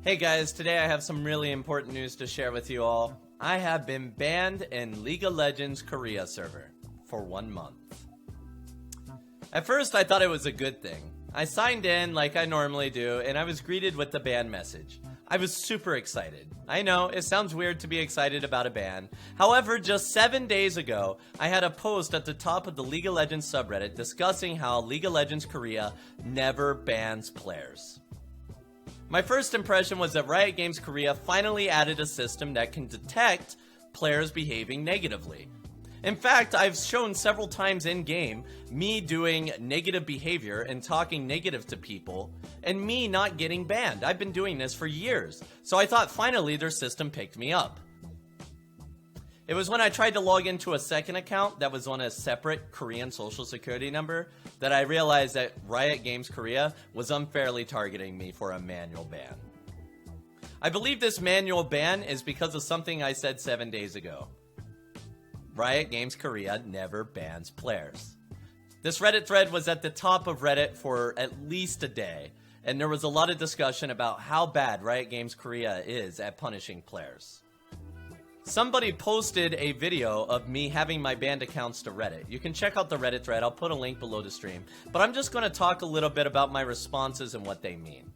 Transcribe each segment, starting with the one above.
Hey guys, today I have some really important news to share with you all. I have been banned in League of Legends Korea server for 1 month. At first I thought it was a good thing. I signed in like I normally do and I was greeted with the ban message. I was super excited. I know, it sounds weird to be excited about a ban. However, just 7 days ago, I had a post at the top of the League of Legends subreddit discussing how League of Legends Korea never bans players. My first impression was that Riot Games Korea finally added a system that can detect players behaving negatively. In fact, I've shown several times in-game me doing negative behavior and talking negative to people, and me not getting banned. I've been doing this for years, so I thought finally their system picked me up. It was when I tried to log into a second account that was on a separate Korean social security number that I realized that Riot Games Korea was unfairly targeting me for a manual ban. I believe this manual ban is because of something I said 7 days ago. Riot Games Korea never bans players. This Reddit thread was at the top of Reddit for at least a day, and there was a lot of discussion about how bad Riot Games Korea is at punishing players. Somebody posted a video of me having my banned accounts to Reddit. You can check out the Reddit thread, I'll put a link below the stream. But I'm just going to talk a little bit about my responses and what they mean.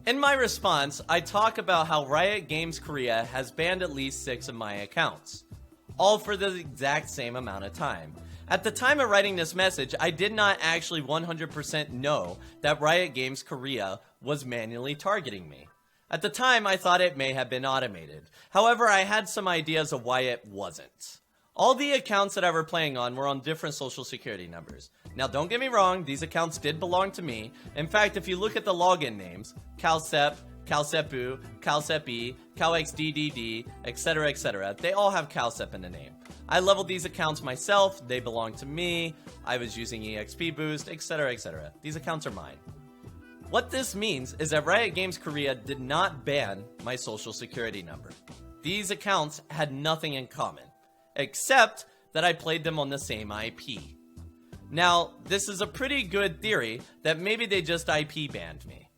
In my response, I talk about how Riot Games Korea has banned at least 6 of my accounts. All for the exact same amount of time. At the time of writing this message, I did not actually 100% know that Riot Games Korea was manually targeting me. At the time, I thought it may have been automated. However, I had some ideas of why it wasn't. All the accounts that I were playing on were on different social security numbers. Now, don't get me wrong, these accounts did belong to me. In fact, if you look at the login names, Cowsep, Cowsepu, Cowsepi, CowXDDD, etc., they all have Cowsep in the name. I leveled these accounts myself, they belong to me, I was using EXP boost, etc. These accounts are mine. What this means is that Riot Games Korea did not ban my social security number. These accounts had nothing in common, except that I played them on the same IP. Now, this is a pretty good theory that maybe they just IP banned me.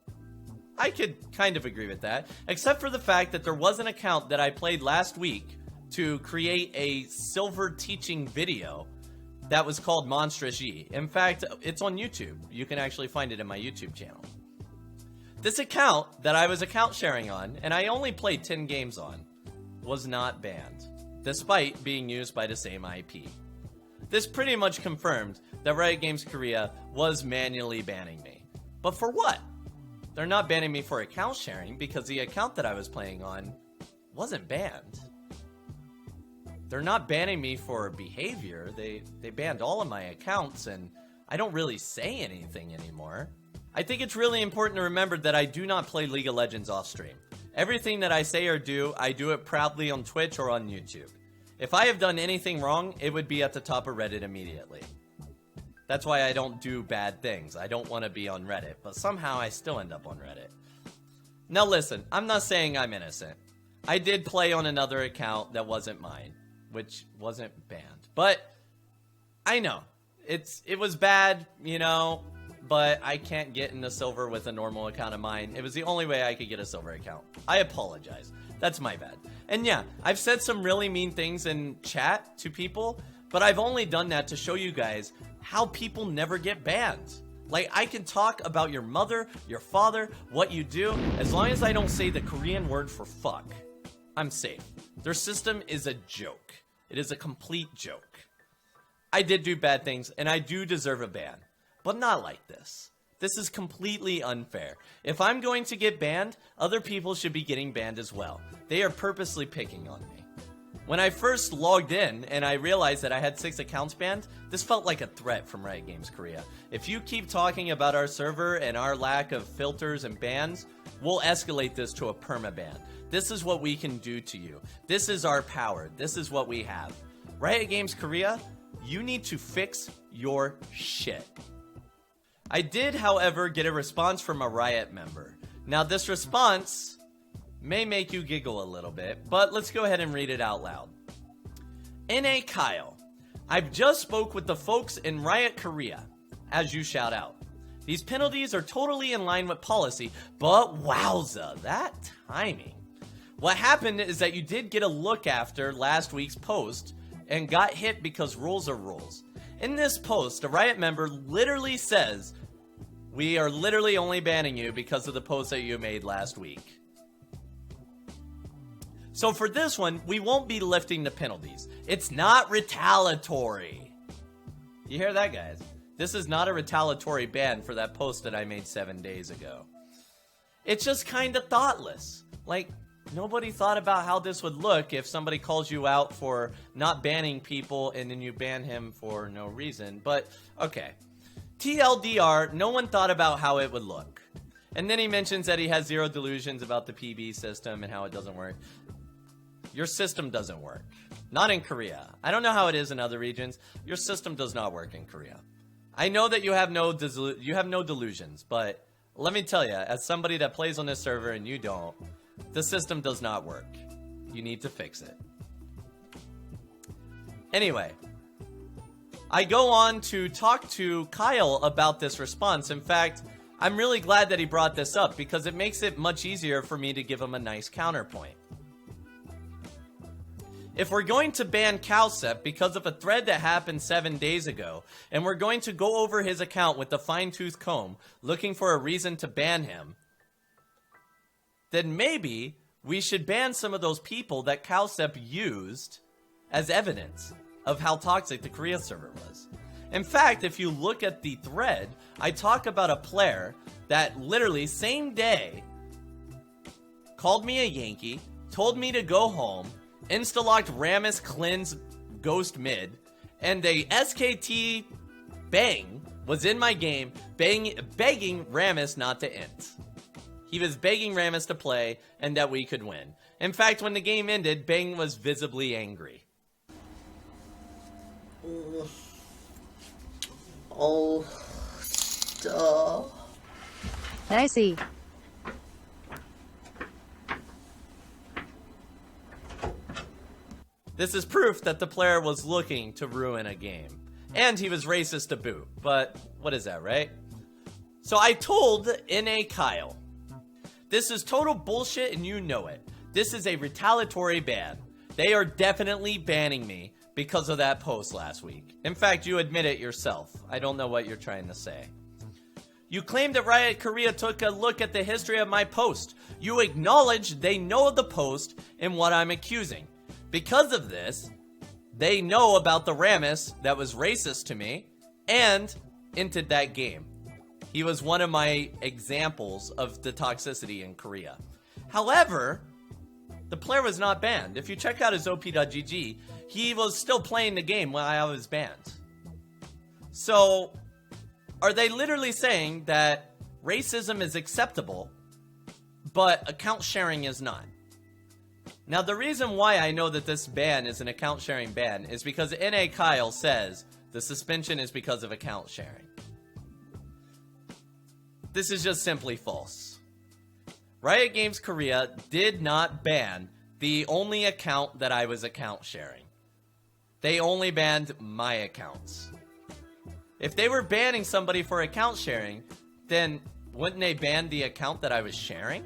I could kind of agree with that, except for the fact that there was an account that I played last week to create a silver teaching video that was called Monstrous Yi. In fact, it's on YouTube. You can actually find it in my YouTube channel. This account that I was account sharing on, and I only played 10 games on, was not banned, despite being used by the same IP. This pretty much confirmed that Riot Games Korea was manually banning me. But for what? They're not banning me for account sharing because the account that I was playing on wasn't banned. They're not banning me for behavior. They banned all of my accounts and I don't really say anything anymore. I think it's really important to remember that I do not play League of Legends off stream. Everything that I say or do, I do it proudly on Twitch or on YouTube. If I have done anything wrong, it would be at the top of Reddit immediately. That's why I don't do bad things. I don't want to be on Reddit, but somehow I still end up on Reddit. Now listen, I'm not saying I'm innocent. I did play on another account that wasn't mine, which wasn't banned. But I know, it was bad, you know, but I can't get into silver with a normal account of mine. It was the only way I could get a silver account. I apologize. That's my bad. And yeah, I've said some really mean things in chat to people, but I've only done that to show you guys how people never get banned. Like, I can talk about your mother, your father, what you do, as long as I don't say the Korean word for fuck. I'm safe. Their system is a joke. It is a complete joke. I did do bad things, and I do deserve a ban. But not like this. This is completely unfair. If I'm going to get banned, other people should be getting banned as well. They are purposely picking on me. When I first logged in and I realized that I had 6 accounts banned, this felt like a threat from Riot Games Korea. If you keep talking about our server and our lack of filters and bans, we'll escalate this to a permaban. This is what we can do to you. This is our power. This is what we have. Riot Games Korea, you need to fix your shit. I did, however, get a response from a Riot member. Now, this response may make you giggle a little bit, but let's go ahead and read it out loud. N.A. Kyle, I've just spoke with the folks in Riot Korea, as you shout out. These penalties are totally in line with policy, but wowza, that timing. What happened is that you did get a look after last week's post and got hit because rules are rules. In this post, a Riot member literally says, "We are literally only banning you because of the post that you made last week." So for this one, we won't be lifting the penalties. It's not retaliatory. You hear that, guys? This is not a retaliatory ban for that post that I made 7 days ago. It's just kind of thoughtless. Like, nobody thought about how this would look if somebody calls you out for not banning people and then you ban him for no reason. But, okay. TLDR, no one thought about how it would look. And then he mentions that he has zero delusions about the PB system and how it doesn't work. Your system doesn't work. Not in Korea. I don't know how it is in other regions. Your system does not work in Korea. I know that you have no delusions, but let me tell you, as somebody that plays on this server and you don't, the system does not work. You need to fix it. Anyway, I go on to talk to Kyle about this response. In fact, I'm really glad that he brought this up because it makes it much easier for me to give him a nice counterpoint. If we're going to ban Cowsep because of a thread that happened 7 days ago, and we're going to go over his account with the fine-tooth comb, looking for a reason to ban him, then maybe we should ban some of those people that Cowsep used as evidence of how toxic the Korea server was. In fact, if you look at the thread, I talk about a player that literally same day called me a Yankee, told me to go home, insta-locked Rammus cleanse ghost mid, and the SKT Bang was in my game begging Rammus not to int. He was begging Rammus to play and that we could win. In fact, when the game ended, Bang was visibly angry. Oh, stop. I see. This is proof that the player was looking to ruin a game. And he was racist to boot. But what is that, right? So I told NA Kyle, this is total bullshit and you know it. This is a retaliatory ban. They are definitely banning me because of that post last week. In fact, you admit it yourself. I don't know what you're trying to say. You claim that Riot Korea took a look at the history of my post. You acknowledge they know the post and what I'm accusing. Because of this, they know about the Rammus that was racist to me and entered that game. He was one of my examples of the toxicity in Korea. However, the player was not banned. If you check out his op.gg, he was still playing the game while I was banned. So, are they literally saying that racism is acceptable, but account sharing is not? Now, the reason why I know that this ban is an account sharing ban is because NA Kyle says the suspension is because of account sharing. This is just simply false. Riot Games Korea did not ban the only account that I was account sharing. They only banned my accounts. If they were banning somebody for account sharing, then wouldn't they ban the account that I was sharing?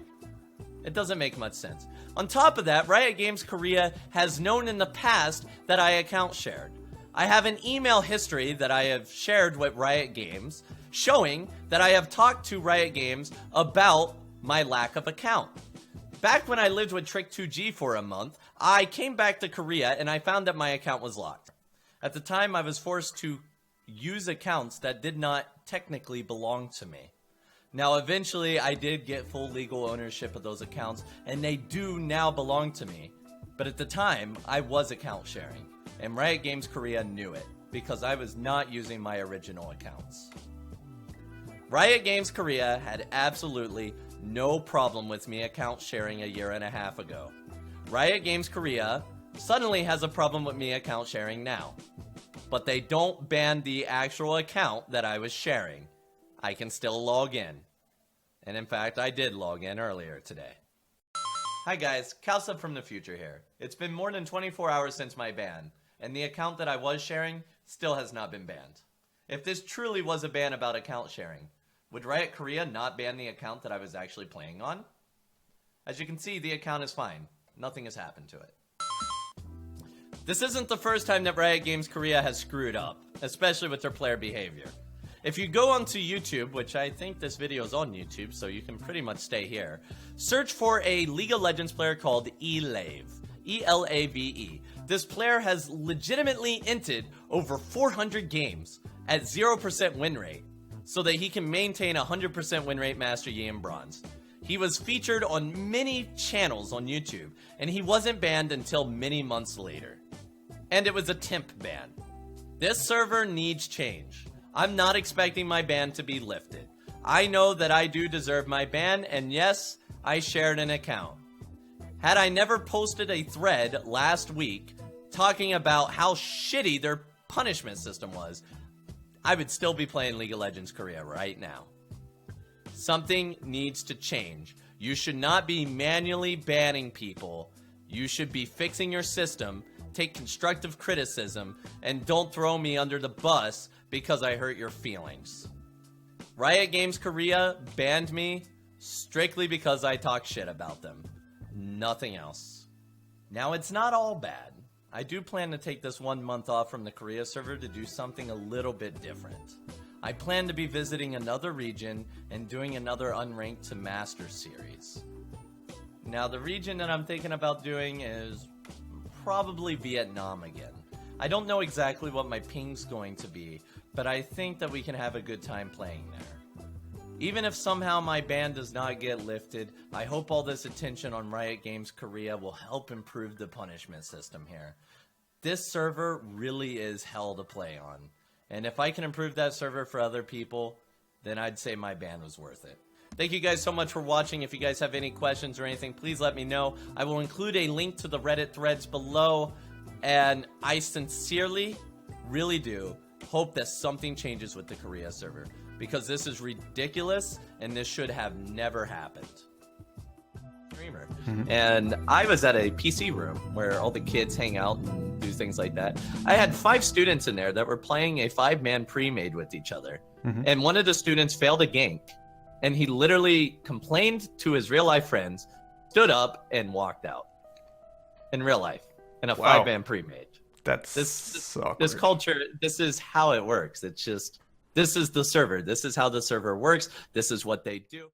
It doesn't make much sense. On top of that, Riot Games Korea has known in the past that I account shared. I have an email history that I have shared with Riot Games showing that I have talked to Riot Games about my lack of account. Back when I lived with Trick2G for a month, I came back to Korea and I found that my account was locked. At the time, I was forced to use accounts that did not technically belong to me. Now, eventually, I did get full legal ownership of those accounts, and they do now belong to me. But at the time, I was account sharing, and Riot Games Korea knew it, because I was not using my original accounts. Riot Games Korea had absolutely no problem with me account sharing a year and a half ago. Riot Games Korea suddenly has a problem with me account sharing now. But they don't ban the actual account that I was sharing. I can still log in. And in fact, I did log in earlier today. Hi guys, Cowsep from the future here. It's been more than 24 hours since my ban, and the account that I was sharing still has not been banned. If this truly was a ban about account sharing, Would Riot Korea not ban the account that I was actually playing on? As you can see, the account is fine. Nothing has happened to it. This isn't the first time that Riot Games Korea has screwed up, especially with their player behavior. If you go onto YouTube, which I think this video is on YouTube, so you can pretty much stay here, search for a League of Legends player called Elave. E-L-A-V-E. This player has legitimately inted over 400 games at 0% win rate, so that he can maintain a 100% win rate Master Yi in Bronze. He was featured on many channels on YouTube, and he wasn't banned until many months later. And it was a temp ban. This server needs change. I'm not expecting my ban to be lifted. I know that I do deserve my ban, and yes, I shared an account. Had I never posted a thread last week talking about how shitty their punishment system was, I would still be playing League of Legends Korea right now. Something needs to change. You should not be manually banning people. You should be fixing your system, take constructive criticism, and don't throw me under the bus because I hurt your feelings. Riot Games Korea banned me strictly because I talk shit about them. Nothing else. Now, it's not all bad. I do plan to take this 1 month off from the Korea server to do something a little bit different. I plan to be visiting another region and doing another Unranked to Master series. Now, the region that I'm thinking about doing is probably Vietnam again. I don't know exactly what my ping's going to be, but I think that we can have a good time playing there. Even if somehow my ban does not get lifted, I hope all this attention on Riot Games Korea will help improve the punishment system here. This server really is hell to play on. And if I can improve that server for other people, then I'd say my ban was worth it. Thank you guys so much for watching. If you guys have any questions or anything, please let me know. I will include a link to the Reddit threads below. And I sincerely, really do, hope that something changes with the Korea server. Because this is ridiculous, and this should have never happened. Streamer. And I was at a PC room where all the kids hang out and do things like that. I had 5 students in there that were playing a 5-man pre-made with each other. And one of the students failed a gank. And he literally complained to his real-life friends, stood up, and walked out. In real life. In a 5-man pre-made. That's this culture, this is how it works. It's just, this is the server. This is how the server works. This is what they do.